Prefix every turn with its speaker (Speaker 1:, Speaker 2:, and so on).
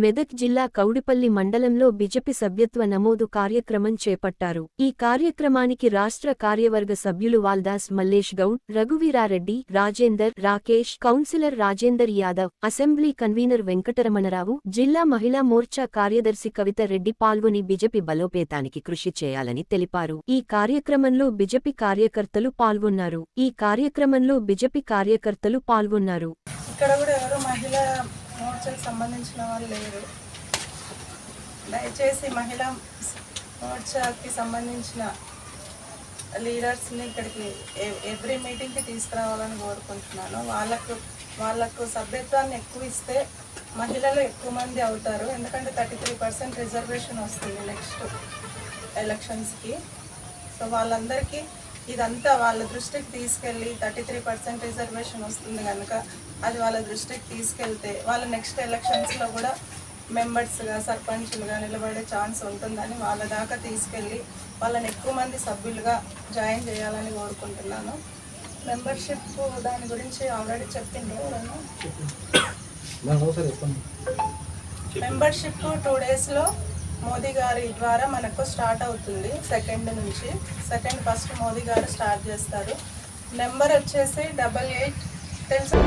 Speaker 1: మెదక్ జిల్లా కౌడిపల్లి మండలంలో బిజెపి సభ్యత్వ నమోదు కార్యక్రమం చేపట్టారు. ఈ కార్యక్రమానికి రాష్ట్ర కార్యవర్గ సభ్యులు Valdas Mallesh Goud, Raghuveera Reddy, Rajender, Rakesh, councillor Rajender Yadav, assembly convener Venkataramana Rao, జిల్లా మహిళా మోర్చా కార్యదర్శి కవిత రెడ్డి పాల్గొని బిజెపి బలోపేతానికి కృషి చేయాలని తెలిపారు. ఈ కార్యక్రమంలో బిజెపి కార్యకర్తలు పాల్గొన్నారు.
Speaker 2: ఇక్కడ కూడా ఎవరు మహిళా మోర్చాకు సంబంధించిన వాళ్ళు లేరు. దయచేసి మహిళా మోర్చాకి సంబంధించిన లీడర్స్ని ఇక్కడికి ఎవ్రీ మీటింగ్కి తీసుకురావాలని కోరుకుంటున్నాను. వాళ్ళకు సభ్యత్వాన్ని ఎక్కువ ఇస్తే మహిళలు ఎక్కువ మంది అవుతారు. ఎందుకంటే 33% రిజర్వేషన్ వస్తుంది నెక్స్ట్ ఎలక్షన్స్కి. సో వాళ్ళందరికీ ఇదంతా వాళ్ళ దృష్టికి తీసుకెళ్ళి 33% రిజర్వేషన్ వస్తుంది కనుక అది వాళ్ళ దృష్టికి తీసుకెళ్తే వాళ్ళ నెక్స్ట్ ఎలక్షన్స్లో కూడా మెంబర్స్గా సర్పంచులుగా నిలబడే ఛాన్స్ ఉంటుందని వాళ్ళ దాకా తీసుకెళ్ళి వాళ్ళని ఎక్కువ మంది సభ్యులుగా జాయిన్ చేయాలని కోరుకుంటున్నాను. మెంబర్షిప్ దాని గురించి ఆల్రెడీ చెప్పిండ్రు. మెంబర్షిప్ 2 డేస్లో మోదీ గారి ద్వారా మనకు స్టార్ట్ అవుతుంది. 2nd నుంచి 1st మోదీ గారు స్టార్ట్ చేస్తారు. నెంబర్ వచ్చేసి 88 తెలుసు.